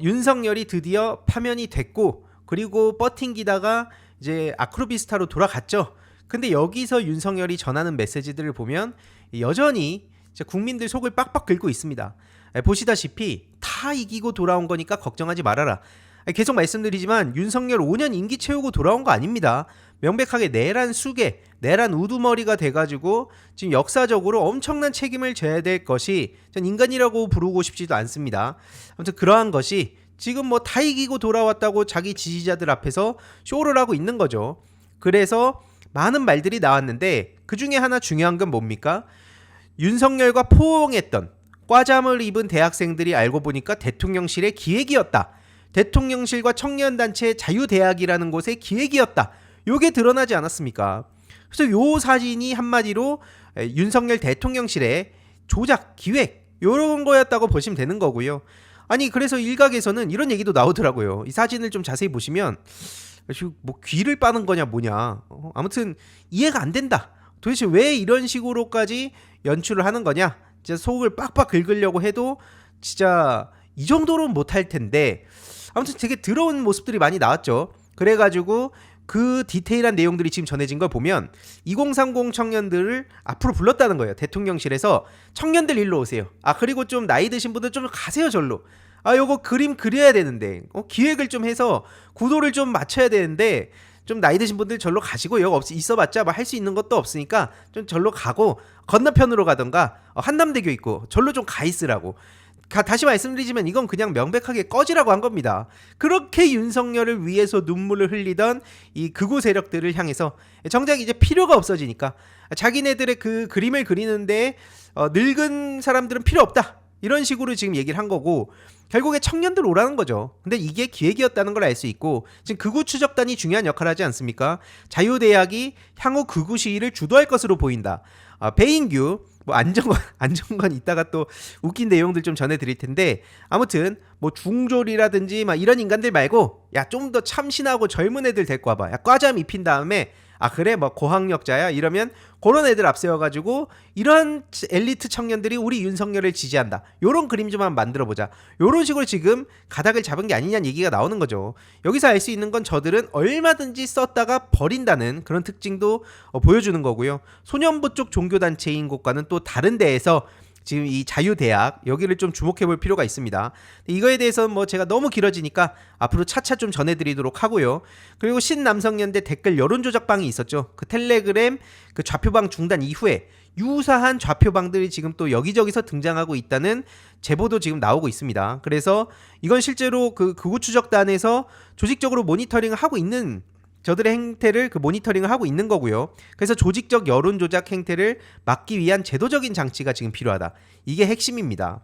윤석열이 드디어 파면이 됐고, 그리고 버팅기다가 이제 아크로비스타로 돌아갔죠. 근데 여기서 윤석열이 전하는 메시지들을 보면 여전히 국민들 속을 빡빡 긁고 있습니다. 보시다시피 다 이기고 돌아온 거니까 걱정하지 말아라. 계속 말씀드리지만 윤석열 5년 임기 채우고 돌아온 거 아닙니다. 명백하게 내란 수괴, 내란 우두머리가 돼가지고 지금 역사적으로 엄청난 책임을 져야 될 것이, 전 인간이라고 부르고 싶지도 않습니다. 아무튼 그러한 것이 지금 뭐 다 이기고 돌아왔다고 자기 지지자들 앞에서 쇼를 하고 있는 거죠. 그래서 많은 말들이 나왔는데 그 중에 하나 중요한 건 뭡니까? 윤석열과 포옹했던, 꽈잠을 입은 대학생들이 알고 보니까 대통령실의 기획이었다. 대통령실과 청년단체 자유대학이라는 곳의 기획이었다. 요게 드러나지 않았습니까? 그래서 요 사진이 한마디로 윤석열 대통령실의 조작, 기획 요런 거였다고 보시면 되는 거고요. 아니 그래서 일각에서는 이런 얘기도 나오더라고요. 이 사진을 좀 자세히 보시면 뭐 귀를 빠는 거냐 뭐냐, 아무튼 이해가 안 된다. 도대체 왜 이런 식으로까지 연출을 하는 거냐. 진짜 속을 빡빡 긁으려고 해도 진짜 이 정도로는 못할 텐데, 아무튼 되게 더러운 모습들이 많이 나왔죠. 그래가지고 그 디테일한 내용들이 지금 전해진 걸 보면 2030 청년들을 앞으로 불렀다는 거예요. 대통령실에서 청년들 일로 오세요. 그리고 좀 나이 드신 분들 좀 가세요 절로. 요거 그림 그려야 되는데, 기획을 좀 해서 구도를 좀 맞춰야 되는데, 좀 나이 드신 분들 절로 가시고, 여기 있어봤자 뭐 할 수 있는 것도 없으니까 좀 절로 가고 건너편으로 가던가 한남대교 있고 절로 좀 가 있으라고. 다시 말씀드리지만 이건 그냥 명백하게 꺼지라고 한 겁니다. 그렇게 윤석열을 위해서 눈물을 흘리던 이 극우 세력들을 향해서 정작 이제 필요가 없어지니까 자기네들의 그 그림을 그리는데 늙은 사람들은 필요 없다, 이런 식으로 지금 얘기를 한 거고, 결국에 청년들 오라는 거죠. 근데 이게 기획이었다는 걸 알 수 있고, 지금 극우 추적단이 중요한 역할을 하지 않습니까? 자유대학이 향후 극우 시위를 주도할 것으로 보인다. 배인규, 뭐 안정관 이따가 또 웃긴 내용들 좀 전해드릴 텐데, 아무튼 뭐 중졸이라든지 막 이런 인간들 말고 야 좀 더 참신하고 젊은 애들 데리고 와봐. 야 과잠 입힌 다음에 그래 뭐 고학력자야 이러면 그런 애들 앞세워가지고 이런 엘리트 청년들이 우리 윤석열을 지지한다, 요런 그림 좀 한번 만들어보자, 요런 식으로 지금 가닥을 잡은 게 아니냐는 얘기가 나오는 거죠. 여기서 알 수 있는 건 저들은 얼마든지 썼다가 버린다는 그런 특징도 보여주는 거고요. 소년부 쪽 종교단체인 곳과는 또 다른 데에서 지금 이 자유대학 여기를 좀 주목해 볼 필요가 있습니다. 이거에 대해서는 뭐 제가 너무 길어지니까 앞으로 차차 좀 전해드리도록 하고요. 그리고 신남성연대 댓글 여론조작방이 있었죠. 그 텔레그램 그 좌표방 중단 이후에 유사한 좌표방들이 지금 또 여기저기서 등장하고 있다는 제보도 지금 나오고 있습니다. 그래서 이건 실제로 그 극우 추적단에서 조직적으로 모니터링을 하고 있는, 저들의 행태를 모니터링을 하고 있는 거고요. 그래서 조직적 여론 조작 행태를 막기 위한 제도적인 장치가 지금 필요하다. 이게 핵심입니다.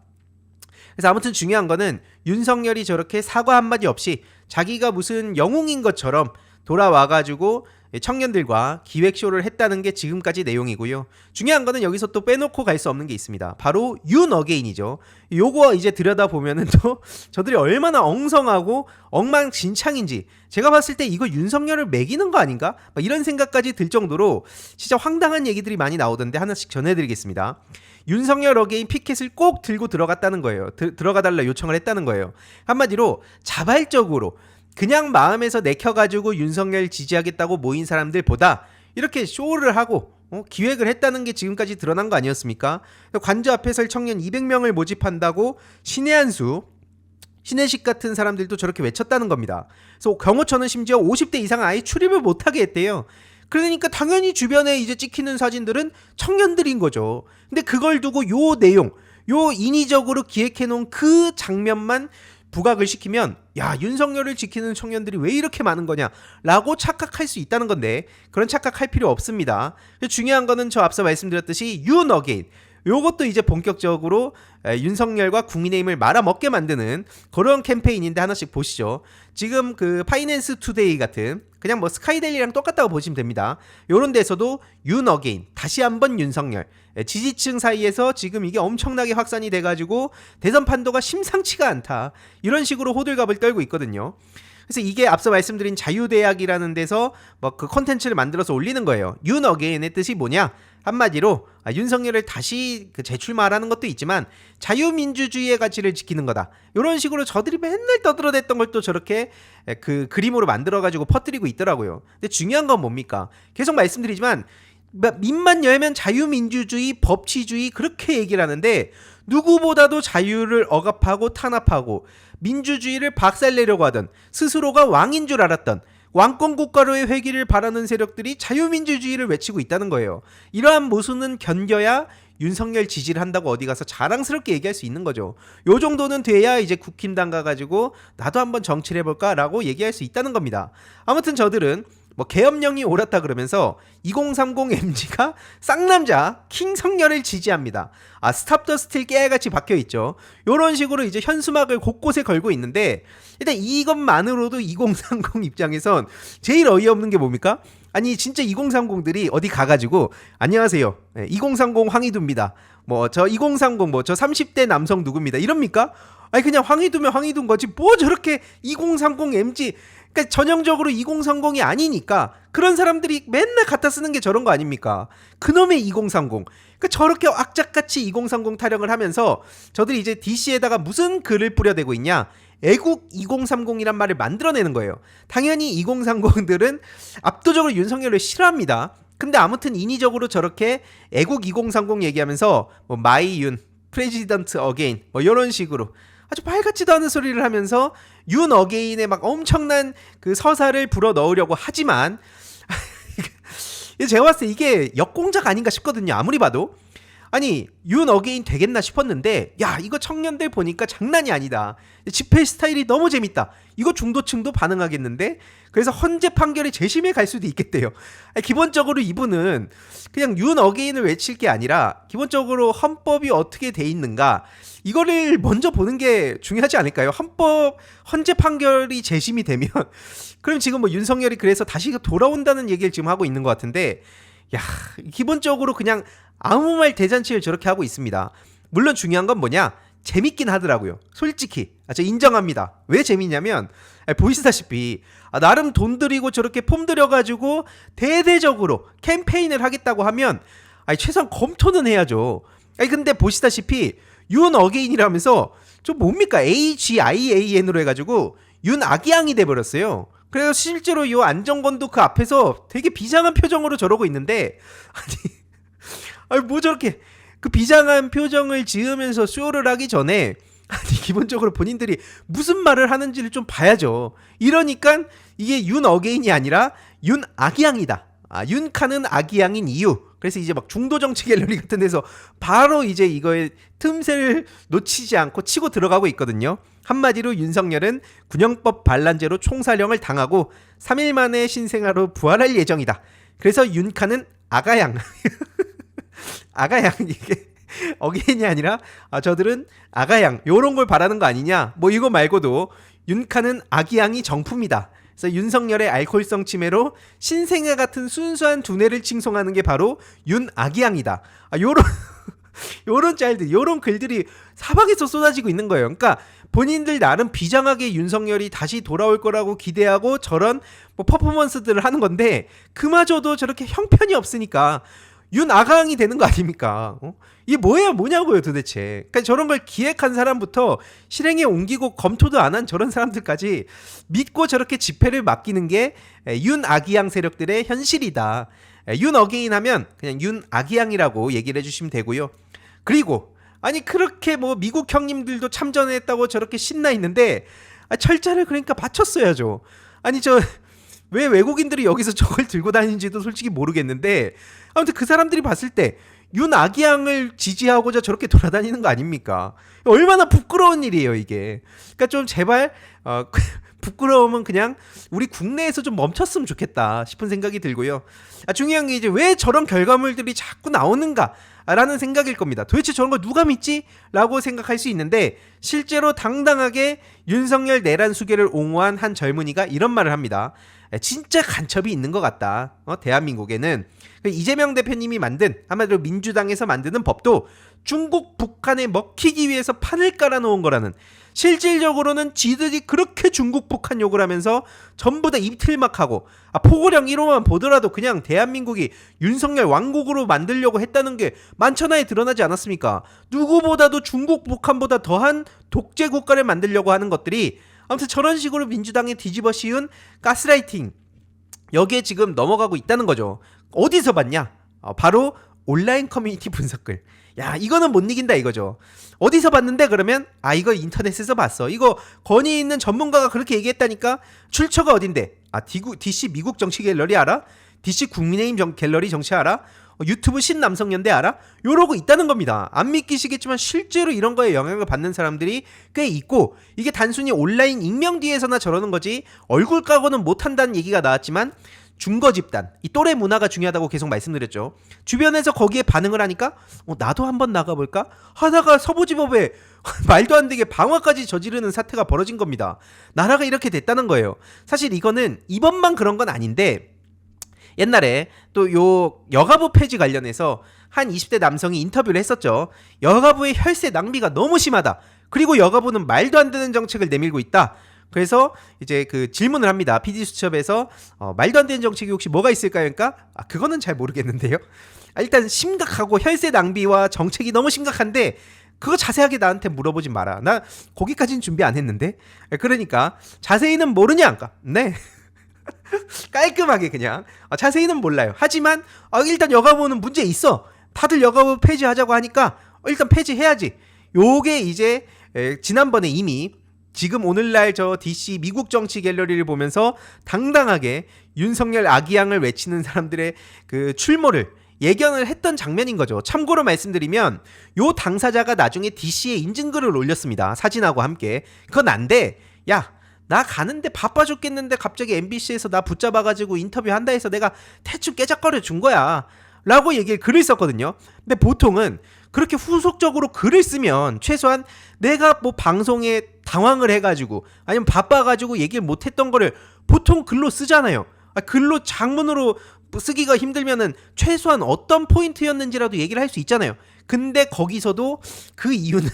그래서 아무튼 중요한 거는 윤석열이 저렇게 사과 한마디 없이 자기가 무슨 영웅인 것처럼 돌아와가지고 청년들과 기획쇼를 했다는 게 지금까지 내용이고요. 중요한 거는 여기서 또 빼놓고 갈 수 없는 게 있습니다. 바로 윤어게인이죠. 요거 이제 들여다보면은 또 저들이 얼마나 엉성하고 엉망진창인지, 제가 봤을 때 이거 윤석열을 매기는 거 아닌가? 이런 생각까지 들 정도로 진짜 황당한 얘기들이 많이 나오던데 하나씩 전해드리겠습니다. 윤석열 어게인 피켓을 꼭 들고 들어갔다는 거예요. 들어가달라 요청을 했다는 거예요. 한마디로 자발적으로 그냥 마음에서 내켜가지고 윤석열 지지하겠다고 모인 사람들보다 이렇게 쇼를 하고 기획을 했다는 게 지금까지 드러난 거 아니었습니까? 관저 앞에 설 청년 200명을 모집한다고 신의 한수, 신혜식 같은 사람들도 저렇게 외쳤다는 겁니다. 그래서 경호처는 심지어 50대 이상은 아예 출입을 못하게 했대요. 그러니까 당연히 주변에 이제 찍히는 사진들은 청년들인 거죠. 근데 그걸 두고 요 내용, 요 인위적으로 기획해놓은 그 장면만 부각을 시키면 야 윤석열을 지키는 청년들이 왜 이렇게 많은 거냐 라고 착각할 수 있다는 건데, 그런 착각할 필요 없습니다. 중요한 거는 저 앞서 말씀드렸듯이 윤어게인, 요것도 이제 본격적으로 윤석열과 국민의힘을 말아먹게 만드는 그런 캠페인인데 하나씩 보시죠. 지금 그 파이낸스 투데이 같은 그냥 뭐 스카이데일리랑 똑같다고 보시면 됩니다. 요런 데서도 윤어게인, 다시 한번 윤석열, 지지층 사이에서 지금 이게 엄청나게 확산이 돼가지고 대선 판도가 심상치가 않다, 이런 식으로 호들갑을 떨고 있거든요. 그래서 이게 앞서 말씀드린 자유대학이라는 데서 뭐 그 콘텐츠를 만들어서 올리는 거예요. 윤 어게인의 뜻이 뭐냐? 한마디로 윤석열을 다시 그 재출마하라는 것도 있지만 자유민주주의의 가치를 지키는 거다. 이런 식으로 저들이 맨날 떠들어댔던 걸 또 저렇게 그 그림으로 만들어가지고 퍼뜨리고 있더라고요. 근데 중요한 건 뭡니까? 계속 말씀드리지만 입만 열면 자유민주주의, 법치주의 그렇게 얘기를 하는데 누구보다도 자유를 억압하고 탄압하고 민주주의를 박살내려고 하던 스스로가 왕인 줄 알았던 왕권 국가로의 회귀를 바라는 세력들이 자유민주주의를 외치고 있다는 거예요. 이러한 모순은 견뎌야 윤석열 지지를 한다고 어디 가서 자랑스럽게 얘기할 수 있는 거죠. 요 정도는 돼야 이제 국힘당 가가지고 나도 한번 정치를 해볼까라고 얘기할 수 있다는 겁니다. 아무튼 저들은 뭐 계엄령이 옳았다 그러면서 2030 MG가 쌍남자 킹성열을 지지합니다. 스탑 더 스틸 깨알같이 박혀있죠. 요런 식으로 이제 현수막을 곳곳에 걸고 있는데 일단 이것만으로도 2030 입장에선 제일 어이없는 게 뭡니까? 아니 진짜 2030들이 어디 가가지고 안녕하세요 2030 황희두입니다. 뭐 저 2030 뭐 저 30대 남성 누구입니다 이럽니까? 아니 그냥 황희두면 황희두인 거지 뭐 저렇게 2030 MG 그러니까 전형적으로 2030이 아니니까 그런 사람들이 맨날 갖다 쓰는 게 저런 거 아닙니까? 그놈의 2030. 그러니까 저렇게 악착같이 2030 타령을 하면서 저들이 이제 DC에다가 무슨 글을 뿌려대고 있냐? 애국 2030이란 말을 만들어내는 거예요. 당연히 2030들은 압도적으로 윤석열을 싫어합니다. 근데 아무튼 인위적으로 저렇게 애국 2030 얘기하면서 뭐 마이윤, 프레지던트 어게인 뭐 이런 식으로 아주 말 같지도 않은 소리를 하면서 윤 어게인의 막 엄청난 그 서사를 불어 넣으려고 하지만 제가 봤을 때 이게 역공작 아닌가 싶거든요. 아무리 봐도. 아니 윤 어게인 되겠나 싶었는데 야 이거 청년들 보니까 장난이 아니다. 집회 스타일이 너무 재밌다. 이거 중도층도 반응하겠는데 그래서 헌재 판결이 재심에 갈 수도 있겠대요. 기본적으로 이분은 그냥 윤 어게인을 외칠 게 아니라 기본적으로 헌법이 어떻게 돼 있는가 이거를 먼저 보는 게 중요하지 않을까요? 헌재 판결이 재심이 되면 그럼 지금 뭐 윤석열이 그래서 다시 돌아온다는 얘기를 지금 하고 있는 것 같은데 야 기본적으로 그냥 아무 말 대잔치를 저렇게 하고 있습니다. 물론 중요한 건 뭐냐? 재밌긴 하더라고요. 솔직히 저 인정합니다. 왜 재밌냐면 보시다시피 나름 돈 들이고 저렇게 폼 들여가지고 대대적으로 캠페인을 하겠다고 하면 최소한 검토는 해야죠. 근데 보시다시피 윤 어게인이라면서 좀 뭡니까? AGIAN으로 해가지고 윤 아기양이 돼버렸어요. 그래서 실제로 이 안정권도 그 앞에서 되게 비장한 표정으로 저러고 있는데 아니 뭐 저렇게 그 비장한 표정을 지으면서 쇼를 하기 전에 기본적으로 본인들이 무슨 말을 하는지를 좀 봐야죠. 이러니까 이게 윤 어게인이 아니라 윤 아기양이다. 윤카는 아기양인 이유. 그래서 이제 막 중도정치 갤러리 같은 데서 바로 이제 이거에 틈새를 놓치지 않고 치고 들어가고 있거든요. 한마디로 윤석열은 군형법 반란죄로 총살형을 당하고 3일 만에 신생아로 부활할 예정이다. 그래서 윤카는 아가양. 아가양 이게 어게인이 아니라 저들은 아가양 요런 걸 바라는 거 아니냐. 뭐 이거 말고도 윤카는 아기양이 정품이다. 그래서 윤석열의 알코올성 치매로 신생아 같은 순수한 두뇌를 칭송하는 게 바로 윤 아기양이다. 요런 짤들, 요런 글들이 사방에서 쏟아지고 있는 거예요. 그러니까 본인들 나름 비장하게 윤석열이 다시 돌아올 거라고 기대하고 저런 뭐 퍼포먼스들을 하는 건데 그마저도 저렇게 형편이 없으니까 윤 아가양이 되는 거 아닙니까? 이게 뭐냐고요 도대체. 그러니까 저런 걸 기획한 사람부터 실행에 옮기고 검토도 안 한 저런 사람들까지 믿고 저렇게 집회를 맡기는 게 윤 아기양 세력들의 현실이다. 윤 어게인 하면 그냥 윤 아기양이라고 얘기를 해주시면 되고요. 그리고 아니 그렇게 뭐 미국 형님들도 참전했다고 저렇게 신나 있는데 철자를 그러니까 받쳤어야죠. 아니 왜 외국인들이 여기서 저걸 들고 다니는지도 솔직히 모르겠는데 아무튼 그 사람들이 봤을 때 윤 아기양을 지지하고자 저렇게 돌아다니는 거 아닙니까? 얼마나 부끄러운 일이에요 이게. 그러니까 좀 제발 부끄러움은 그냥 우리 국내에서 좀 멈췄으면 좋겠다 싶은 생각이 들고요. 중요한 게 이제 왜 저런 결과물들이 자꾸 나오는가 라는 생각일 겁니다. 도대체 저런 걸 누가 믿지? 라고 생각할 수 있는데 실제로 당당하게 윤석열 내란 수계를 옹호한 한 젊은이가 이런 말을 합니다. 진짜 간첩이 있는 것 같다. 대한민국에는 이재명 대표님이 만든 한마디로 민주당에서 만드는 법도 중국 북한에 먹히기 위해서 판을 깔아놓은 거라는 실질적으로는 지들이 그렇게 중국 북한 욕을 하면서 전부 다 입틀막하고 포고령 1호만 보더라도 그냥 대한민국이 윤석열 왕국으로 만들려고 했다는 게 만천하에 드러나지 않았습니까? 누구보다도 중국 북한보다 더한 독재 국가를 만들려고 하는 것들이 아무튼 저런 식으로 민주당에 뒤집어 씌운 가스라이팅, 여기에 지금 넘어가고 있다는 거죠. 어디서 봤냐? 바로 온라인 커뮤니티 분석글. 야, 이거는 못 이긴다 이거죠. 어디서 봤는데 그러면 이거 인터넷에서 봤어. 이거 권위 있는 전문가가 그렇게 얘기했다니까. 출처가 어딘데? DC 미국 정치 갤러리 알아? DC 국민의힘 갤러리 정치 알아? 유튜브 신남성연대 알아? 요러고 있다는 겁니다. 안 믿기시겠지만 실제로 이런 거에 영향을 받는 사람들이 꽤 있고, 이게 단순히 온라인 익명 뒤에서나 저러는 거지 얼굴 까고는 못한다는 얘기가 나왔지만 중거 집단, 이 또래 문화가 중요하다고 계속 말씀드렸죠. 주변에서 거기에 반응을 하니까 나도 한번 나가볼까? 하다가 서부지법에 말도 안 되게 방화까지 저지르는 사태가 벌어진 겁니다. 나라가 이렇게 됐다는 거예요. 사실 이거는 이번만 그런 건 아닌데, 옛날에 또 요 여가부 폐지 관련해서 한 20대 남성이 인터뷰를 했었죠. 여가부의 혈세 낭비가 너무 심하다. 그리고 여가부는 말도 안 되는 정책을 내밀고 있다. 그래서 이제 그 질문을 합니다. PD수첩에서 말도 안 되는 정책이 혹시 뭐가 있을까요? 그러니까 그거는 잘 모르겠는데요. 일단 심각하고 혈세 낭비와 정책이 너무 심각한데 그거 자세하게 나한테 물어보지 마라. 나 거기까지는 준비 안 했는데. 그러니까 자세히는 모르냐? 네. 깔끔하게 그냥 자세히는 몰라요. 하지만 일단 여가부는 문제 있어. 다들 여가부 폐지하자고 하니까 일단 폐지해야지. 요게 이제 지난번에 이미 지금 오늘날 저 DC 미국 정치 갤러리를 보면서 당당하게 윤석열 아기양을 외치는 사람들의 그 출몰을 예견을 했던 장면인 거죠. 참고로 말씀드리면 요 당사자가 나중에 DC에 인증글을 올렸습니다. 사진하고 함께. 그건 안 돼. 야, 나 가는데 바빠 죽겠는데 갑자기 MBC에서 나 붙잡아가지고 인터뷰한다 해서 내가 대충 깨작거려 준 거야 라고 글을 썼거든요. 근데 보통은 그렇게 후속적으로 글을 쓰면 최소한 내가 뭐 방송에 당황을 해가지고 아니면 바빠가지고 얘기를 못했던 거를 보통 글로 쓰잖아요. 글로 장문으로 쓰기가 힘들면은 최소한 어떤 포인트였는지라도 얘기를 할 수 있잖아요. 근데 거기서도 그 이유는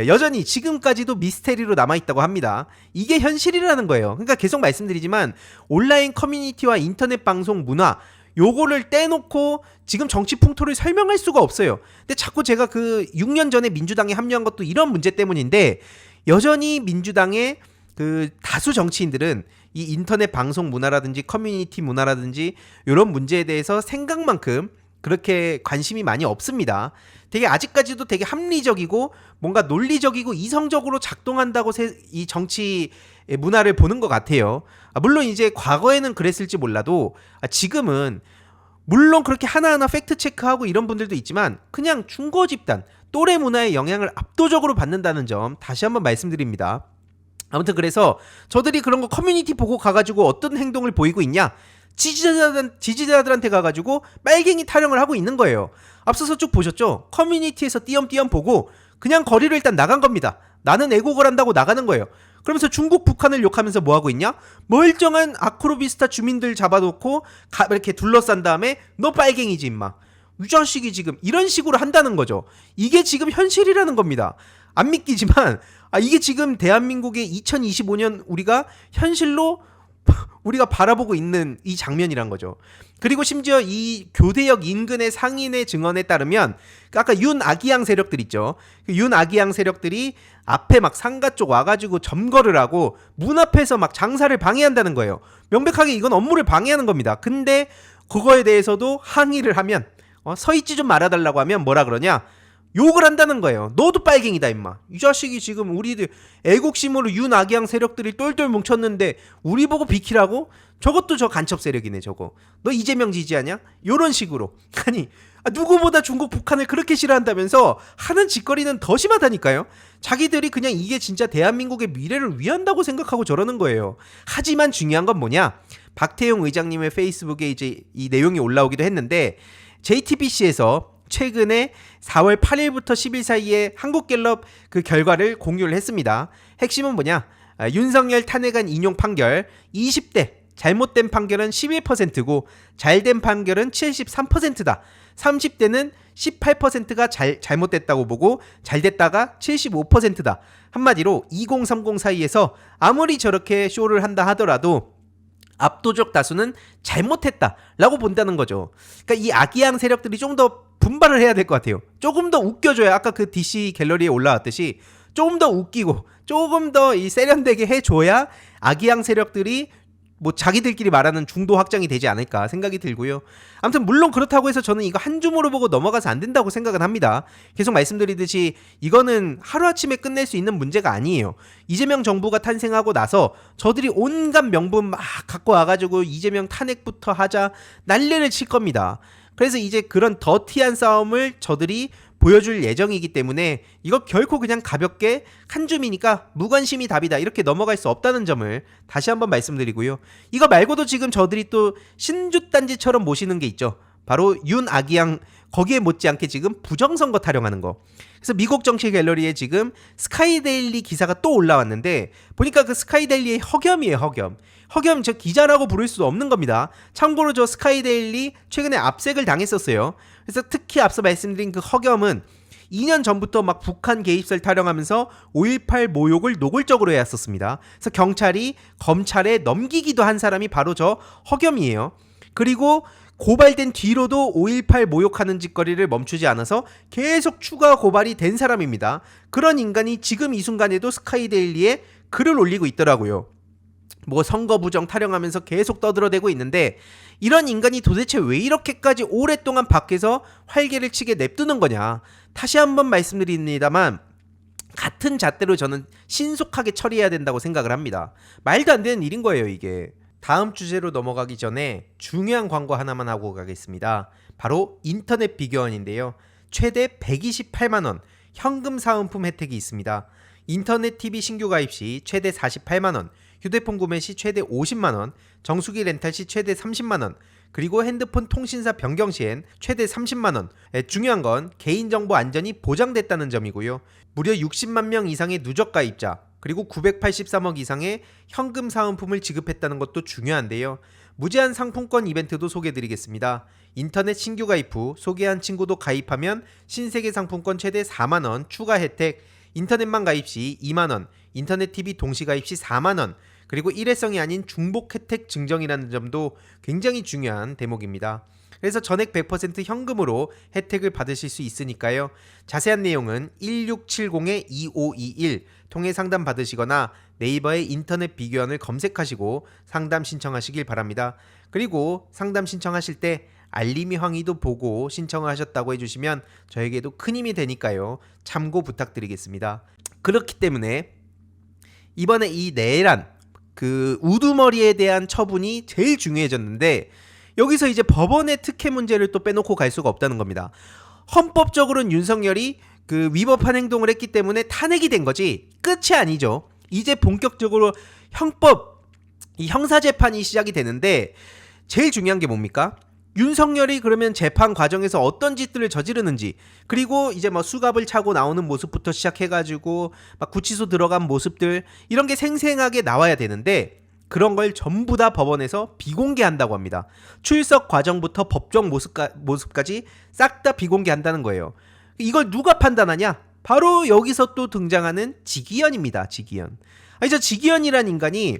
여전히 지금까지도 미스테리로 남아있다고 합니다. 이게 현실이라는 거예요. 그러니까 계속 말씀드리지만 온라인 커뮤니티와 인터넷 방송 문화, 요거를 떼놓고 지금 정치 풍토를 설명할 수가 없어요. 근데 자꾸 제가 그 6년 전에 민주당에 합류한 것도 이런 문제 때문인데, 여전히 민주당의 그 다수 정치인들은 이 인터넷 방송 문화라든지 커뮤니티 문화라든지 이런 문제에 대해서 생각만큼 그렇게 관심이 많이 없습니다. 되게 아직까지도 되게 합리적이고 뭔가 논리적이고 이성적으로 작동한다고 이 정치 문화를 보는 것 같아요. 물론 이제 과거에는 그랬을지 몰라도 지금은 물론 그렇게 하나하나 팩트 체크하고 이런 분들도 있지만 그냥 중고 집단, 또래 문화의 영향을 압도적으로 받는다는 점 다시 한번 말씀드립니다. 아무튼 그래서 저들이 그런 거 커뮤니티 보고 가가지고 어떤 행동을 보이고 있냐? 지지자들한테 가가지고 빨갱이 타령을 하고 있는 거예요. 앞서서 쭉 보셨죠? 커뮤니티에서 띄엄띄엄 보고 그냥 거리를 일단 나간 겁니다. 나는 애국을 한다고 나가는 거예요. 그러면서 중국 북한을 욕하면서 뭐 하고 있냐? 멀쩡한 아크로비스타 주민들 잡아놓고 이렇게 둘러싼 다음에 너 빨갱이지 임마, 이 자식이 지금 이런 식으로 한다는 거죠. 이게 지금 현실이라는 겁니다. 안 믿기지만 이게 지금 대한민국의 2025년 우리가 현실로 우리가 바라보고 있는 이 장면이란 거죠. 그리고 심지어 이 교대역 인근의 상인의 증언에 따르면 아까 윤아기양 세력들 있죠. 그 윤아기양 세력들이 앞에 막 상가 쪽 와가지고 점거를 하고 문 앞에서 막 장사를 방해한다는 거예요. 명백하게 이건 업무를 방해하는 겁니다. 근데 그거에 대해서도 항의를 하면 서있지 좀 말아달라고 하면 뭐라 그러냐? 욕을 한다는 거예요. 너도 빨갱이다 임마. 이 자식이 지금 우리들 애국심으로 윤아기양 세력들이 똘똘 뭉쳤는데 우리 보고 비키라고? 저것도 저 간첩 세력이네 저거. 너 이재명 지지하냐? 요런 식으로. 아니 누구보다 중국 북한을 그렇게 싫어한다면서 하는 짓거리는 더 심하다니까요. 자기들이 그냥 이게 진짜 대한민국의 미래를 위한다고 생각하고 저러는 거예요. 하지만 중요한 건 뭐냐? 박태용 의장님의 페이스북에 이제 이 내용이 올라오기도 했는데 JTBC에서 최근에 4월 8일부터 10일 사이에 한국갤럽 그 결과를 공유를 했습니다. 핵심은 뭐냐? 윤석열 탄핵안 인용 판결 20대, 잘못된 판결은 11%고 잘된 판결은 73%다. 30대는 18%가 잘못됐다고 보고 잘 됐다가 75%다. 한마디로 2030 사이에서 아무리 저렇게 쇼를 한다 하더라도 압도적 다수는 잘못했다라고 본다는 거죠. 그러니까 이 아기양 세력들이 좀 더 분발을 해야 될 것 같아요. 조금 더 웃겨줘야 아까 그 DC 갤러리에 올라왔듯이 조금 더 웃기고 조금 더 이 세련되게 해줘야 아기양 세력들이 뭐 자기들끼리 말하는 중도 확장이 되지 않을까 생각이 들고요. 아무튼 물론 그렇다고 해서 저는 이거 한 줌으로 보고 넘어가서 안 된다고 생각은 합니다. 계속 말씀드리듯이 이거는 하루아침에 끝낼 수 있는 문제가 아니에요. 이재명 정부가 탄생하고 나서 저들이 온갖 명분 막 갖고 와가지고 이재명 탄핵부터 하자 난리를 칠 겁니다. 그래서 이제 그런 더티한 싸움을 저들이 보여줄 예정이기 때문에 이거 결코 그냥 가볍게 한 줌이니까 무관심이 답이다 이렇게 넘어갈 수 없다는 점을 다시 한번 말씀드리고요. 이거 말고도 지금 저들이 또 신주단지처럼 모시는 게 있죠. 바로 윤 아기양 거기에 못지않게 지금 부정선거 타령하는 거. 그래서 미국 정치 갤러리에 지금 스카이데일리 기사가 또 올라왔는데 보니까 그 스카이데일리의 허겸이에요. 허겸 저 기자라고 부를 수 없는 겁니다. 참고로 저 스카이데일리 최근에 압색을 당했었어요. 그래서 특히 앞서 말씀드린 그 허겸은 2년 전부터 막 북한 개입설 타령하면서 5.18 모욕을 노골적으로 해왔었습니다. 그래서 경찰이 검찰에 넘기기도 한 사람이 바로 저 허겸이에요. 그리고 고발된 뒤로도 5.18 모욕하는 짓거리를 멈추지 않아서 계속 추가 고발이 된 사람입니다. 그런 인간이 지금 이 순간에도 스카이데일리에 글을 올리고 있더라고요. 뭐 선거 부정 타령하면서 계속 떠들어대고 있는데 이런 인간이 도대체 왜 이렇게까지 오랫동안 밖에서 활개를 치게 냅두는 거냐. 다시 한번 말씀드립니다만 같은 잣대로 저는 신속하게 처리해야 된다고 생각을 합니다. 말도 안 되는 일인 거예요 이게. 다음 주제로 넘어가기 전에 중요한 광고 하나만 하고 가겠습니다. 바로 인터넷 비교원인데요. 최대 128만원 현금 사은품 혜택이 있습니다. 인터넷 TV 신규 가입 시 최대 48만원, 휴대폰 구매 시 최대 50만원, 정수기 렌탈 시 최대 30만원, 그리고 핸드폰 통신사 변경 시엔 최대 30만원. 중요한 건 개인정보 안전이 보장됐다는 점이고요. 무려 60만 명 이상의 누적 가입자, 그리고 983억 이상의 현금 사은품을 지급했다는 것도 중요한데요. 무제한 상품권 이벤트도 소개해드리겠습니다. 인터넷 신규 가입 후 소개한 친구도 가입하면 신세계 상품권 최대 4만원 추가 혜택, 인터넷만 가입 시 2만원, 인터넷 TV 동시 가입 시 4만원, 그리고 일회성이 아닌 중복 혜택 증정이라는 점도 굉장히 중요한 대목입니다. 그래서 전액 100% 현금으로 혜택을 받으실 수 있으니까요. 자세한 내용은 1670-2521 통해 상담 받으시거나 네이버에 인터넷 비교원을 검색하시고 상담 신청하시길 바랍니다. 그리고 상담 신청하실 때 알림이 황의도 보고 신청을 하셨다고 해주시면 저에게도 큰 힘이 되니까요. 참고 부탁드리겠습니다. 그렇기 때문에 이번에 이 내란 그 우두머리에 대한 처분이 제일 중요해졌는데 여기서 이제 법원의 특혜 문제를 또 빼놓고 갈 수가 없다는 겁니다. 헌법적으로는 윤석열이 그 위법한 행동을 했기 때문에 탄핵이 된 거지 끝이 아니죠. 이제 본격적으로 이 형사재판이 시작이 되는데 제일 중요한 게 뭡니까? 윤석열이 그러면 재판 과정에서 어떤 짓들을 저지르는지, 그리고 이제 뭐 수갑을 차고 나오는 모습부터 시작해가지고 막 구치소 들어간 모습들 이런 게 생생하게 나와야 되는데 그런 걸 전부 다 법원에서 비공개한다고 합니다. 출석 과정부터 법정 모습까지 싹 다 비공개한다는 거예요. 이걸 누가 판단하냐? 바로 여기서 또 등장하는 지기현입니다. 지기현. 아니 저 지기현이란 인간이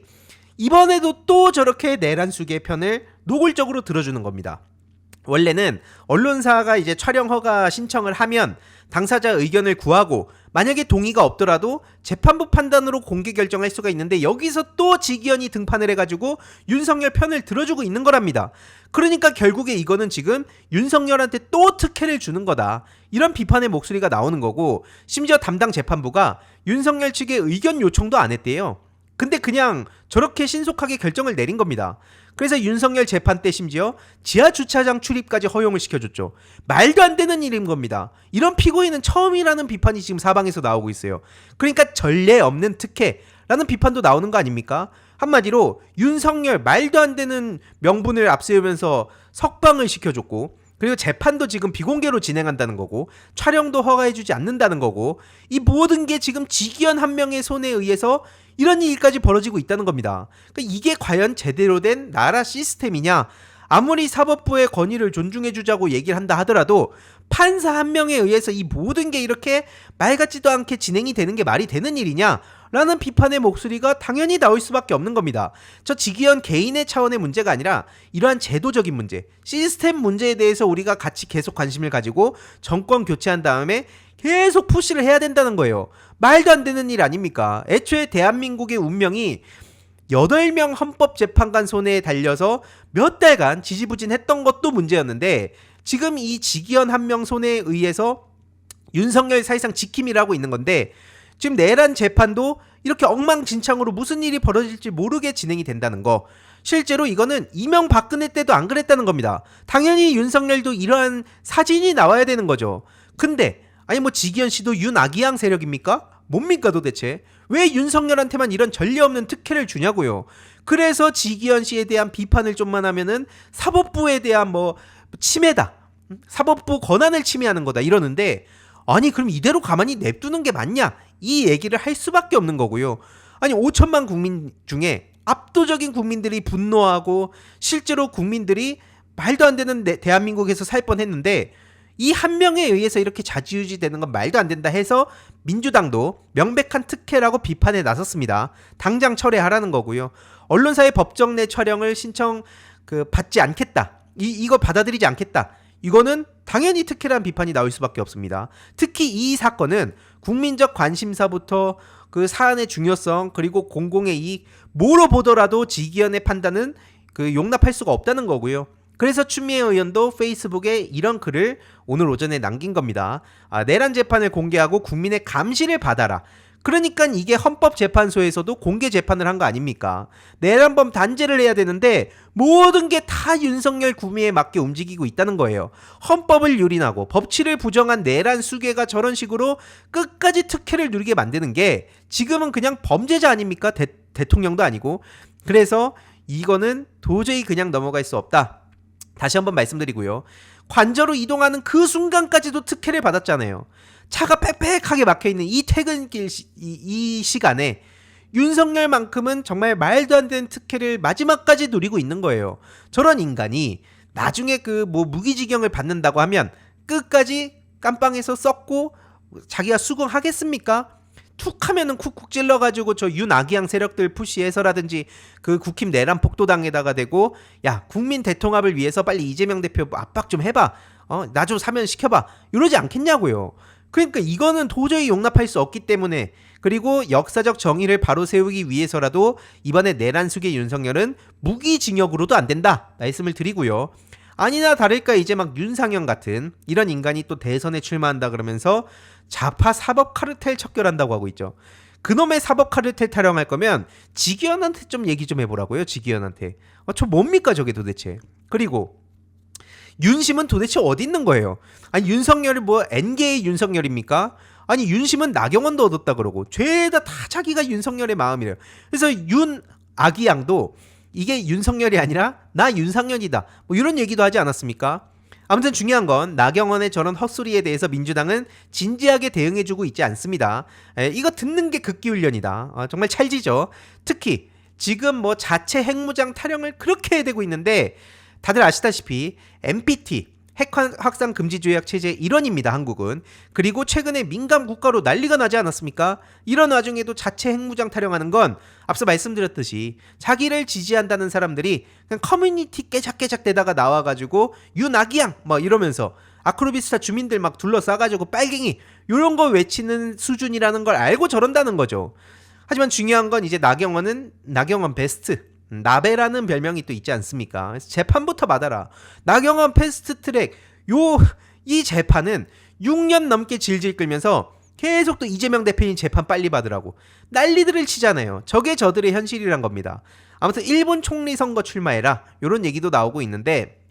이번에도 또 저렇게 내란숙의 편을 노골적으로 들어주는 겁니다. 원래는 언론사가 이제 촬영 허가 신청을 하면 당사자 의견을 구하고 만약에 동의가 없더라도 재판부 판단으로 공개 결정할 수가 있는데 여기서 또 지기현이 등판을 해가지고 윤석열 편을 들어주고 있는 거랍니다. 그러니까 결국에 이거는 지금 윤석열한테 또 특혜를 주는 거다. 이런 비판의 목소리가 나오는 거고 심지어 담당 재판부가 윤석열 측의 의견 요청도 안 했대요. 근데 그냥 저렇게 신속하게 결정을 내린 겁니다. 그래서 윤석열 재판 때 심지어 지하주차장 출입까지 허용을 시켜줬죠. 말도 안 되는 일인 겁니다. 이런 피고인은 처음이라는 비판이 지금 사방에서 나오고 있어요. 그러니까 전례 없는 특혜라는 비판도 나오는 거 아닙니까? 한마디로 윤석열 말도 안 되는 명분을 앞세우면서 석방을 시켜줬고 그리고 재판도 지금 비공개로 진행한다는 거고 촬영도 허가해주지 않는다는 거고 이 모든 게 지금 지기현 한 명의 손에 의해서 이런 일까지 벌어지고 있다는 겁니다. 그러니까 이게 과연 제대로 된 나라 시스템이냐? 아무리 사법부의 권위를 존중해주자고 얘기를 한다 하더라도 판사 한 명에 의해서 이 모든 게 이렇게 말 같지도 않게 진행이 되는 게 말이 되는 일이냐? 라는 비판의 목소리가 당연히 나올 수밖에 없는 겁니다. 저 지기현 개인의 차원의 문제가 아니라 이러한 제도적인 문제, 시스템 문제에 대해서 우리가 같이 계속 관심을 가지고 정권 교체한 다음에 계속 푸시를 해야 된다는 거예요. 말도 안 되는 일 아닙니까? 애초에 대한민국의 운명이 8명 헌법재판관 손에 달려서 몇 달간 지지부진했던 것도 문제였는데 지금 이 지기현 한 명 손에 의해서 윤석열 사실상 지킴이라고 있는 건데 지금 내란 재판도 이렇게 엉망진창으로 무슨 일이 벌어질지 모르게 진행이 된다는 거. 실제로 이거는 이명박근혜 때도 안 그랬다는 겁니다. 당연히 윤석열도 이러한 사진이 나와야 되는 거죠. 근데 아니 뭐 지기현 씨도 윤아기양 세력입니까? 뭡니까 도대체? 왜 윤석열한테만 이런 전례 없는 특혜를 주냐고요. 그래서 지기현 씨에 대한 비판을 좀만 하면은 사법부에 대한 뭐 침해다. 사법부 권한을 침해하는 거다 이러는데 아니 그럼 이대로 가만히 냅두는 게 맞냐? 이 얘기를 할 수밖에 없는 거고요. 아니 5천만 국민 중에 압도적인 국민들이 분노하고 실제로 국민들이 말도 안 되는 대한민국에서 살 뻔했는데 이 한 명에 의해서 이렇게 좌지우지 되는 건 말도 안 된다 해서 민주당도 명백한 특혜라고 비판에 나섰습니다. 당장 철회하라는 거고요. 언론사의 법정 내 촬영을 신청 받지 않겠다. 이거 받아들이지 않겠다. 이거는 당연히 특혜라는 비판이 나올 수밖에 없습니다. 특히 이 사건은 국민적 관심사부터 그 사안의 중요성 그리고 공공의 이익 뭐로 보더라도 지기현의 판단은 용납할 수가 없다는 거고요. 그래서 추미애 의원도 페이스북에 이런 글을 오늘 오전에 남긴 겁니다. 내란 재판을 공개하고 국민의 감시를 받아라. 그러니까 이게 헌법재판소에서도 공개 재판을 한 거 아닙니까? 내란범 단죄를 해야 되는데 모든 게 다 윤석열 구미에 맞게 움직이고 있다는 거예요. 헌법을 유린하고 법치를 부정한 내란 수괴가 저런 식으로 끝까지 특혜를 누리게 만드는 게 지금은 그냥 범죄자 아닙니까? 대통령도 아니고. 그래서 이거는 도저히 그냥 넘어갈 수 없다. 다시 한번 말씀드리고요. 관저로 이동하는 그 순간까지도 특혜를 받았잖아요. 차가 빽빽하게 막혀있는 이 퇴근길 이 시간에 윤석열만큼은 정말 말도 안 되는 특혜를 마지막까지 누리고 있는 거예요. 저런 인간이 나중에 무기징역을 받는다고 하면 끝까지 깜빵에서 썩고 자기가 수긍하겠습니까? 툭 하면은 쿡쿡 찔러가지고 저 윤아기양 세력들 푸시해서라든지 국힘 내란 폭도당에다가 대고 야 국민 대통합을 위해서 빨리 이재명 대표 압박 좀 해봐. 나 좀 사면 시켜봐. 이러지 않겠냐고요. 그러니까 이거는 도저히 용납할 수 없기 때문에 그리고 역사적 정의를 바로 세우기 위해서라도 이번에 내란 수괴 윤석열은 무기징역으로도 안 된다 말씀을 드리고요. 아니나 다를까 이제 막 윤상현 같은 이런 인간이 또 대선에 출마한다 그러면서 좌파 사법 카르텔 척결한다고 하고 있죠. 그놈의 사법 카르텔 타령할 거면 지기현한테 좀 얘기 좀 해보라고요. 지기현한테. 저 뭡니까 저게 도대체. 그리고 윤심은 도대체 어디 있는 거예요? 아니 윤석열이 뭐 N개의 윤석열입니까? 아니 윤심은 나경원도 얻었다 그러고 죄다 다 자기가 윤석열의 마음이래요. 그래서 윤아기양도 이게 윤석열이 아니라 나 윤상현이다 뭐 이런 얘기도 하지 않았습니까? 아무튼 중요한 건 나경원의 저런 헛소리에 대해서 민주당은 진지하게 대응해주고 있지 않습니다. 이거 듣는 게 극기훈련이다. 정말 찰지죠. 특히 지금 뭐 자체 핵무장 타령을 그렇게 해대고 있는데 다들 아시다시피 NPT 핵 확산 금지 조약 체제 일원입니다. 한국은. 그리고 최근에 민감 국가로 난리가 나지 않았습니까? 이런 와중에도 자체 핵무장 타령하는 건 앞서 말씀드렸듯이 자기를 지지한다는 사람들이 그냥 커뮤니티 깨작깨작 대다가 나와가지고 윤아기양 막 이러면서 아크로비스타 주민들 막 둘러싸가지고 빨갱이 이런 거 외치는 수준이라는 걸 알고 저런다는 거죠. 하지만 중요한 건 이제 나경원은 나경원 베스트 나베라는 별명이 또 있지 않습니까? 그래서 재판부터 받아라. 나경원 패스트트랙 이 재판은 6년 넘게 질질 끌면서 계속 또 이재명 대표님 재판 빨리 받으라고 난리들을 치잖아요. 저게 저들의 현실이란 겁니다. 아무튼 일본 총리 선거 출마해라 이런 얘기도 나오고 있는데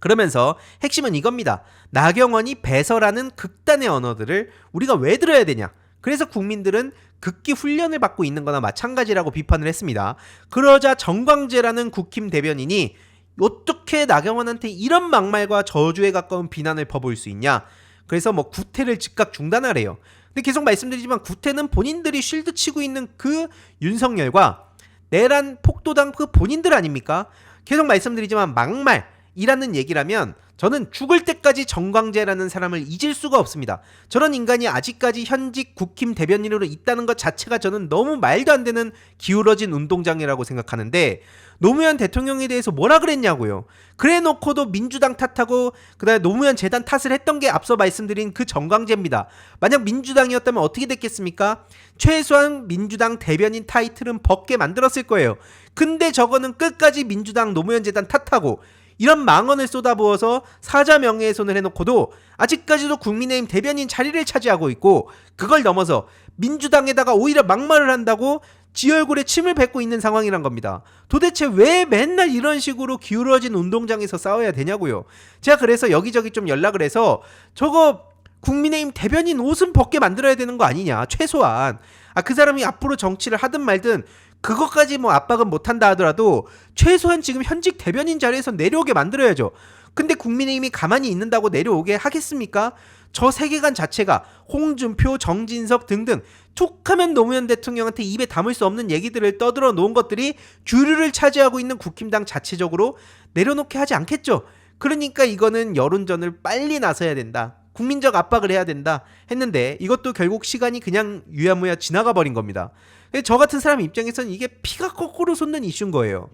그러면서 핵심은 이겁니다. 나경원이 배설하는 극단의 언어들을 우리가 왜 들어야 되냐? 그래서 국민들은 극기 훈련을 받고 있는 거나 마찬가지라고 비판을 했습니다. 그러자 정광재라는 국힘 대변인이 어떻게 나경원한테 이런 막말과 저주에 가까운 비난을 퍼부을 수 있냐? 그래서 뭐 구태를 즉각 중단하래요. 근데 계속 말씀드리지만 구태는 본인들이 쉴드 치고 있는 그 윤석열과 내란 폭도당 그 본인들 아닙니까? 계속 말씀드리지만 막말 이라는 얘기라면 저는 죽을 때까지 정광재라는 사람을 잊을 수가 없습니다. 저런 인간이 아직까지 현직 국힘 대변인으로 있다는 것 자체가 저는 너무 말도 안 되는 기울어진 운동장이라고 생각하는데, 노무현 대통령에 대해서 뭐라 그랬냐고요. 그래 놓고도 민주당 탓하고 그다음에 노무현 재단 탓을 했던 게 앞서 말씀드린 그 정광재입니다. 만약 민주당이었다면 어떻게 됐겠습니까? 최소한 민주당 대변인 타이틀은 벗게 만들었을 거예요. 근데 저거는 끝까지 민주당 노무현 재단 탓하고 이런 망언을 쏟아부어서 사자 명예훼손을 해놓고도 아직까지도 국민의힘 대변인 자리를 차지하고 있고, 그걸 넘어서 민주당에다가 오히려 막말을 한다고 지 얼굴에 침을 뱉고 있는 상황이란 겁니다. 도대체 왜 맨날 이런 식으로 기울어진 운동장에서 싸워야 되냐고요. 제가 그래서 여기저기 좀 연락을 해서 저거 국민의힘 대변인 옷은 벗게 만들어야 되는 거 아니냐, 최소한. 그 사람이 앞으로 정치를 하든 말든 그것까지 뭐 압박은 못한다 하더라도 최소한 지금 현직 대변인 자리에서 내려오게 만들어야죠. 근데 국민의힘이 가만히 있는다고 내려오게 하겠습니까? 저 세계관 자체가 홍준표, 정진석 등등 툭하면 노무현 대통령한테 입에 담을 수 없는 얘기들을 떠들어 놓은 것들이 주류를 차지하고 있는 국힘당 자체적으로 내려놓게 하지 않겠죠. 그러니까 이거는 여론전을 빨리 나서야 된다, 국민적 압박을 해야 된다 했는데, 이것도 결국 시간이 그냥 유야무야 지나가 버린 겁니다. 저 같은 사람 입장에서는 이게 피가 거꾸로 솟는 이슈인 거예요.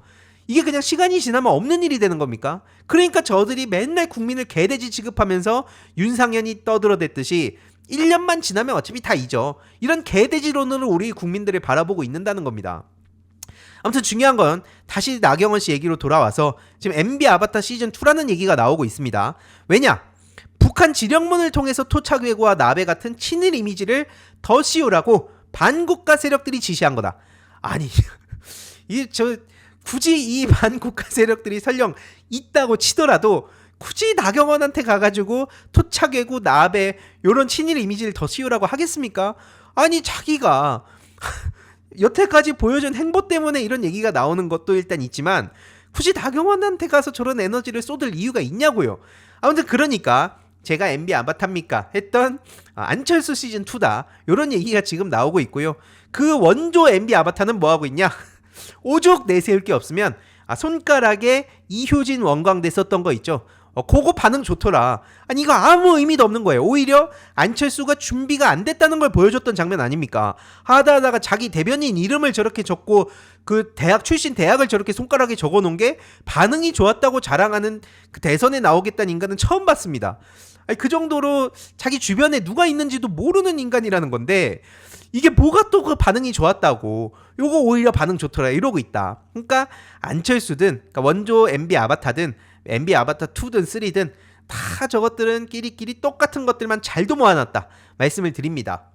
이게 그냥 시간이 지나면 없는 일이 되는 겁니까? 그러니까 저들이 맨날 국민을 개돼지 취급하면서 윤상현이 떠들어댔듯이 1년만 지나면 어차피 다 잊어, 이런 개돼지론으로 우리 국민들을 바라보고 있는다는 겁니다. 아무튼 중요한 건 다시 나경원 씨 얘기로 돌아와서 지금 MB 아바타 시즌2라는 얘기가 나오고 있습니다. 왜냐? 북한 지령문을 통해서 토착외구와 나베 같은 친일 이미지를 더 씌우라고 반국가 세력들이 지시한 거다. 아니 굳이 이 반국가 세력들이 설령 있다고 치더라도 굳이 나경원한테 가가지고 토착외구, 나베 요런 친일 이미지를 더 씌우라고 하겠습니까? 아니 자기가 여태까지 보여준 행보 때문에 이런 얘기가 나오는 것도 일단 있지만 굳이 나경원한테 가서 저런 에너지를 쏟을 이유가 있냐고요. 아무튼 그러니까 제가 MB 아바타입니까 했던 안철수 시즌2다, 요런 얘기가 지금 나오고 있고요. 그 원조 MB 아바타는 뭐하고 있냐? 오죽 내세울 게 없으면 손가락에 이효진 원광대 썼던 거 있죠. 그거 반응 좋더라. 아니 이거 아무 의미도 없는 거예요. 오히려 안철수가 준비가 안 됐다는 걸 보여줬던 장면 아닙니까? 하다가 자기 대변인 이름을 저렇게 적고 그 대학 출신 대학을 저렇게 손가락에 적어놓은 게 반응이 좋았다고 자랑하는 그 대선에 나오겠다는 인간은 처음 봤습니다. 아니, 그 정도로 자기 주변에 누가 있는지도 모르는 인간이라는 건데 이게 뭐가 또 그 반응이 좋았다고 요거 오히려 반응 좋더라 이러고 있다. 그러니까 안철수든 그러니까 원조 MB 아바타든 MB 아바타 2든 3든 다 저것들은 끼리끼리 똑같은 것들만 잘도 모아놨다 말씀을 드립니다.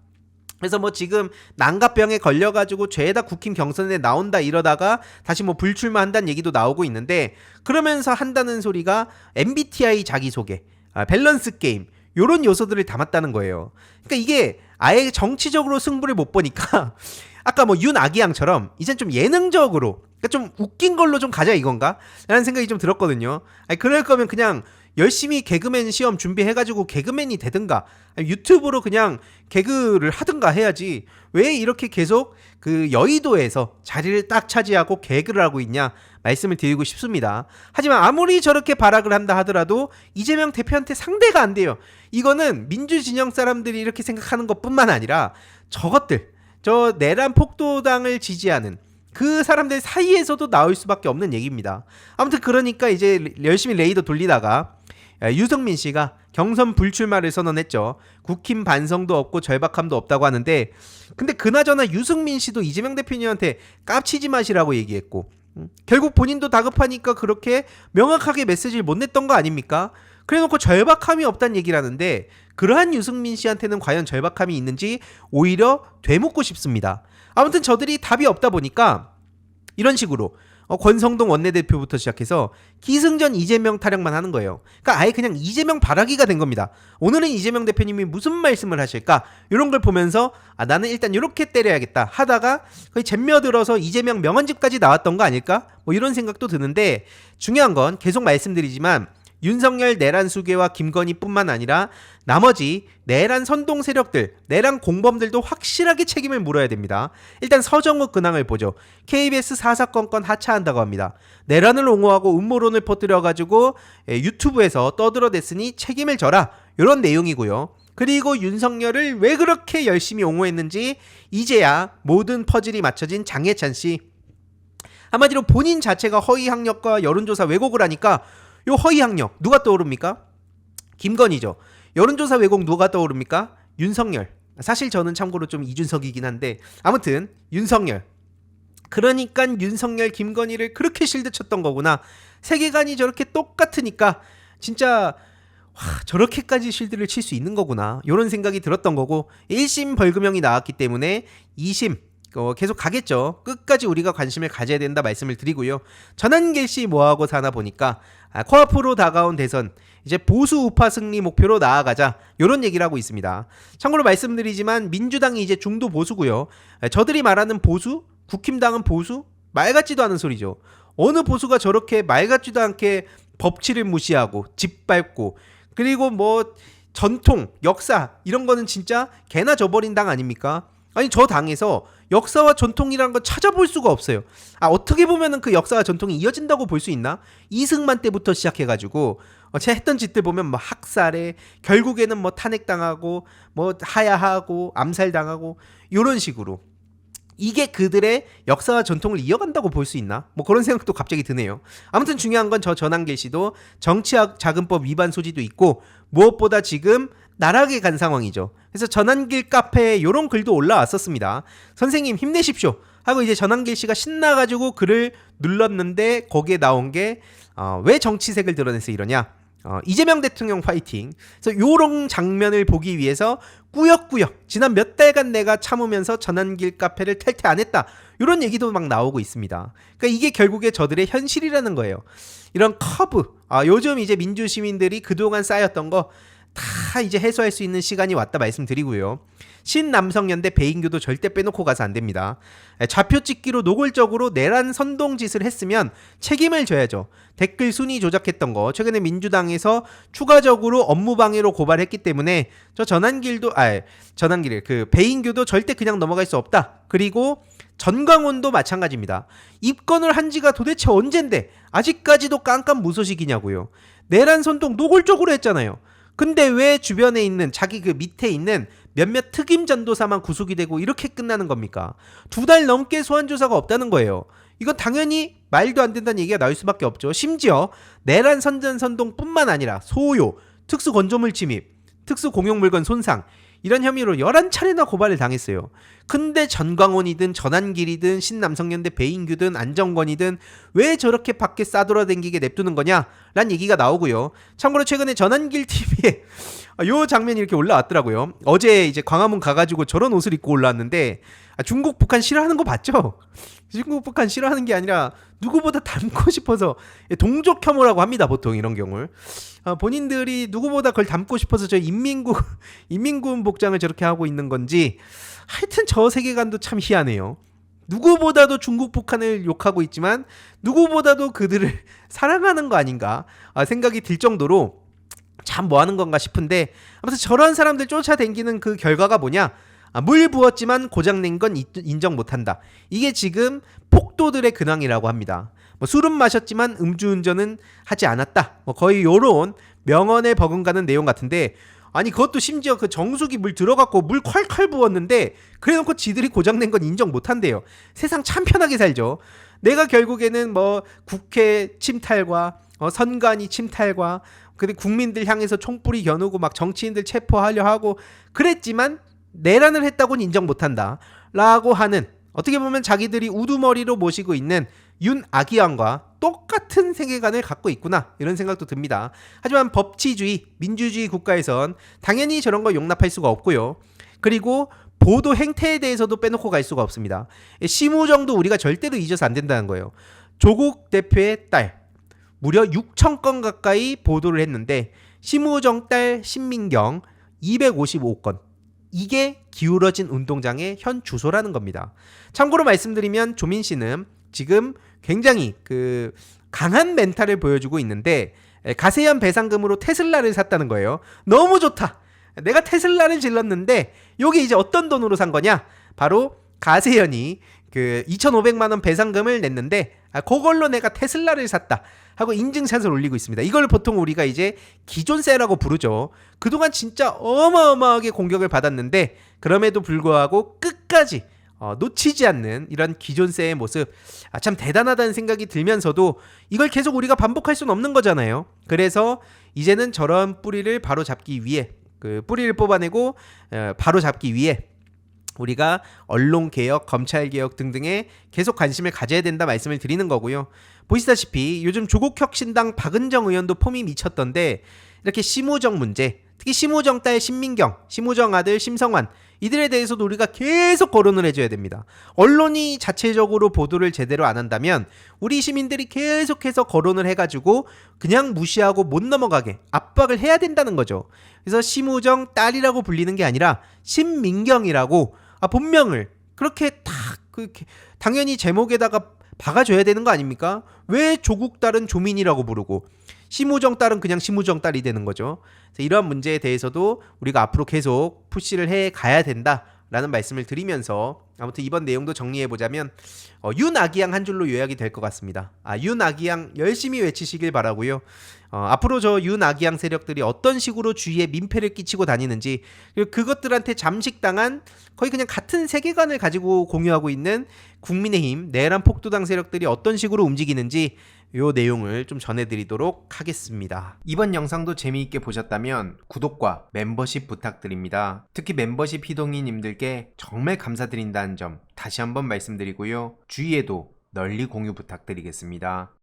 그래서 뭐 지금 난가병에 걸려가지고 죄다 국힘 경선에 나온다 이러다가 다시 뭐 불출마한다는 얘기도 나오고 있는데, 그러면서 한다는 소리가 MBTI 자기소개, 밸런스 게임 요런 요소들을 담았다는 거예요. 그러니까 이게 아예 정치적으로 승부를 못 보니까 아까 뭐 윤아기양처럼 이젠 좀 예능적으로, 그러니까 좀 웃긴 걸로 좀 가자 이건가? 라는 생각이 좀 들었거든요. 아니 그럴 거면 그냥 열심히 개그맨 시험 준비해가지고 개그맨이 되든가 유튜브로 그냥 개그를 하든가 해야지 왜 이렇게 계속 그 여의도에서 자리를 딱 차지하고 개그를 하고 있냐 말씀을 드리고 싶습니다. 하지만 아무리 저렇게 발악을 한다 하더라도 이재명 대표한테 상대가 안 돼요. 이거는 민주진영 사람들이 이렇게 생각하는 것뿐만 아니라 저것들, 저 내란 폭도당을 지지하는 그 사람들 사이에서도 나올 수밖에 없는 얘기입니다. 아무튼 그러니까 이제 열심히 레이더 돌리다가 유승민 씨가 경선 불출마를 선언했죠. 국힘 반성도 없고 절박함도 없다고 하는데, 근데 그나저나 유승민 씨도 이재명 대표님한테 깝치지 마시라고 얘기했고, 결국 본인도 다급하니까 그렇게 명확하게 메시지를 못 냈던 거 아닙니까? 그래놓고 절박함이 없다는 얘기를 하는데, 그러한 유승민 씨한테는 과연 절박함이 있는지 오히려 되묻고 싶습니다. 아무튼 저들이 답이 없다 보니까 이런 식으로 권성동 원내대표부터 시작해서 기승전 이재명 타령만 하는 거예요. 그러니까 아예 그냥 이재명 바라기가 된 겁니다. 오늘은 이재명 대표님이 무슨 말씀을 하실까 이런 걸 보면서 나는 일단 이렇게 때려야겠다 하다가 거의 잼며들어서 이재명 명언집까지 나왔던 거 아닐까? 뭐 이런 생각도 드는데, 중요한 건 계속 말씀드리지만 윤석열 내란 수괴와 김건희뿐만 아니라 나머지 내란 선동 세력들, 내란 공범들도 확실하게 책임을 물어야 됩니다. 일단 서정욱 근황을 보죠. KBS 사사건건 하차한다고 합니다. 내란을 옹호하고 음모론을 퍼뜨려가지고 유튜브에서 떠들어댔으니 책임을 져라, 이런 내용이고요. 그리고 윤석열을 왜 그렇게 열심히 옹호했는지 이제야 모든 퍼즐이 맞춰진 장해찬 씨. 한마디로 본인 자체가 허위 학력과 여론조사 왜곡을 하니까 요 허위 학력 누가 떠오릅니까? 김건희죠. 여론조사 왜곡 누가 떠오릅니까? 윤석열. 사실 저는 참고로 좀 이준석이긴 한데 아무튼 윤석열. 그러니까 윤석열 김건희를 그렇게 실드쳤던 거구나. 세계관이 저렇게 똑같으니까 진짜 저렇게까지 실드를 칠 수 있는 거구나, 이런 생각이 들었던 거고, 1심 벌금형이 나왔기 때문에 2심 계속 가겠죠. 끝까지 우리가 관심을 가져야 된다 말씀을 드리고요. 전한길 씨 뭐하고 사나 보니까 코앞으로 다가온 대선 이제 보수 우파 승리 목표로 나아가자, 이런 얘기를 하고 있습니다. 참고로 말씀드리지만 민주당이 이제 중도 보수고요. 저들이 말하는 보수, 국힘당은 보수, 말 같지도 않은 소리죠. 어느 보수가 저렇게 말 같지도 않게 법치를 무시하고 짓밟고, 그리고 뭐 전통, 역사 이런 거는 진짜 개나 져버린 당 아닙니까? 아니 저 당에서 역사와 전통이라는 건 찾아볼 수가 없어요. 어떻게 보면은 그 역사와 전통이 이어진다고 볼 수 있나? 이승만 때부터 시작해가지고 제가 했던 짓들 보면 뭐 학살에, 결국에는 뭐 탄핵당하고 뭐 하야하고 암살당하고 이런 식으로, 이게 그들의 역사와 전통을 이어간다고 볼 수 있나? 뭐 그런 생각도 갑자기 드네요. 아무튼 중요한 건 저 전한길 씨도 정치자금법 위반 소지도 있고, 무엇보다 지금 나락에 간 상황이죠. 그래서 전한길 카페에 이런 글도 올라왔었습니다. 선생님 힘내십시오 하고 이제 전한길 씨가 신나가지고 글을 눌렀는데 거기에 나온 게 왜 정치색을 드러내서 이러냐, 이재명 대통령 파이팅. 그래서 요런 장면을 보기 위해서 꾸역꾸역 지난 몇 달간 내가 참으면서 전한길 카페를 탈퇴 안 했다, 이런 얘기도 막 나오고 있습니다. 그러니까 이게 결국에 저들의 현실이라는 거예요. 이런 커브, 요즘 이제 민주시민들이 그동안 쌓였던 거 다 이제 해소할 수 있는 시간이 왔다 말씀드리고요. 신남성연대 배인규도 절대 빼놓고 가서 안 됩니다. 좌표 찍기로 노골적으로 내란 선동 짓을 했으면 책임을 져야죠. 댓글 순위 조작했던 거 최근에 민주당에서 추가적으로 업무방해로 고발했기 때문에 저 전한길도 그 배인규도 절대 그냥 넘어갈 수 없다. 그리고 전광훈도 마찬가지입니다. 입건을 한 지가 도대체 언젠데 아직까지도 깜깜무소식이냐고요. 내란 선동 노골적으로 했잖아요. 근데 왜 주변에 있는 자기 그 밑에 있는 몇몇 특임 전도사만 구속이 되고 이렇게 끝나는 겁니까? 2달 넘게 소환조사가 없다는 거예요. 이건 당연히 말도 안 된다는 얘기가 나올 수밖에 없죠. 심지어 내란 선동뿐만 아니라 소요, 특수 건조물 침입, 특수 공용물건 손상, 이런 혐의로 11차례나 고발을 당했어요. 근데 전광훈이든 전한길이든 신남성연대 배인규든 안정권이든 왜 저렇게 밖에 싸돌아다니게 냅두는 거냐? 란 얘기가 나오고요. 참고로 최근에 전한길 TV에 요 장면이 이렇게 올라왔더라고요. 어제 이제 광화문 가가지고 저런 옷을 입고 올라왔는데 중국 북한 싫어하는 거 봤죠? 중국 북한 싫어하는 게 아니라 누구보다 닮고 싶어서, 동족 혐오라고 합니다 보통 이런 경우를. 본인들이 누구보다 그걸 닮고 싶어서 저 인민군 복장을 저렇게 하고 있는 건지, 하여튼 저 세계관도 참 희한해요. 누구보다도 중국 북한을 욕하고 있지만 누구보다도 그들을 사랑하는 거 아닌가 생각이 들 정도로 참 뭐하는 건가 싶은데, 아무튼 저런 사람들 쫓아다니는 그 결과가 뭐냐, 물 부었지만 고장낸 건 인정 못한다. 이게 지금 폭도들의 근황이라고 합니다. 술은 마셨지만 음주운전은 하지 않았다. 거의 요런 명언에 버금가는 내용 같은데, 아니 그것도 심지어 그 정수기 물 들어갖고 물 콸콸 부었는데 그래놓고 지들이 고장낸 건 인정 못한대요. 세상 참 편하게 살죠. 내가 결국에는 뭐 국회 침탈과 선관위 침탈과 그리고 국민들 향해서 총뿌리 겨누고 막 정치인들 체포하려 하고 그랬지만 내란을 했다고는 인정 못한다 라고 하는, 어떻게 보면 자기들이 우두머리로 모시고 있는 윤아기왕과 똑같은 세계관을 갖고 있구나, 이런 생각도 듭니다. 하지만 법치주의, 민주주의 국가에선 당연히 저런 거 용납할 수가 없고요. 그리고 보도 행태에 대해서도 빼놓고 갈 수가 없습니다. 심우정도 우리가 절대로 잊어서 안 된다는 거예요. 조국 대표의 딸 무려 6,000건 가까이 보도를 했는데 심우정 딸 신민경 255건, 이게 기울어진 운동장의 현 주소라는 겁니다. 참고로 말씀드리면 조민 씨는 지금 굉장히 그 강한 멘탈을 보여주고 있는데 가세현 배상금으로 테슬라를 샀다는 거예요. 너무 좋다. 내가 테슬라를 질렀는데 요게 이제 어떤 돈으로 산 거냐? 바로 가세현이 그 2,500만 원 배상금을 냈는데 그걸로 내가 테슬라를 샀다 하고 인증샷을 올리고 있습니다. 이걸 보통 우리가 이제 기존세라고 부르죠. 그동안 진짜 어마어마하게 공격을 받았는데 그럼에도 불구하고 끝까지 놓치지 않는 이런 기존세의 모습, 참 대단하다는 생각이 들면서도 이걸 계속 우리가 반복할 수는 없는 거잖아요. 그래서 이제는 저런 뿌리를 바로 잡기 위해, 그 뿌리를 뽑아내고 바로 잡기 위해 우리가 언론개혁, 검찰개혁 등등에 계속 관심을 가져야 된다 말씀을 드리는 거고요. 보시다시피 요즘 조국혁신당 박은정 의원도 폼이 미쳤던데 이렇게 심우정 문제, 특히 심우정 딸 신민경, 심우정 아들 심성환, 이들에 대해서도 우리가 계속 거론을 해줘야 됩니다. 언론이 자체적으로 보도를 제대로 안 한다면 우리 시민들이 계속해서 거론을 해가지고 그냥 무시하고 못 넘어가게 압박을 해야 된다는 거죠. 그래서 심우정 딸이라고 불리는 게 아니라 신민경이라고 본명을 그렇게 딱 당연히 제목에다가 박아줘야 되는 거 아닙니까? 왜 조국 딸은 조민이라고 부르고 심우정 딸은 그냥 심우정 딸이 되는 거죠. 그래서 이러한 문제에 대해서도 우리가 앞으로 계속 푸시를 해 가야 된다라는 말씀을 드리면서 아무튼 이번 내용도 정리해보자면 윤아기양 한 줄로 요약이 될 것 같습니다. 윤아기양 열심히 외치시길 바라고요. 앞으로 저 윤아기양 세력들이 어떤 식으로 주위에 민폐를 끼치고 다니는지, 그리고 그것들한테 잠식당한 거의 그냥 같은 세계관을 가지고 공유하고 있는 국민의힘 내란 폭도당 세력들이 어떤 식으로 움직이는지 요 내용을 좀 전해드리도록 하겠습니다. 이번 영상도 재미있게 보셨다면 구독과 멤버십 부탁드립니다. 특히 멤버십 희동이님들께 정말 감사드린다는 점 다시 한번 말씀드리고요. 주위에도 널리 공유 부탁드리겠습니다.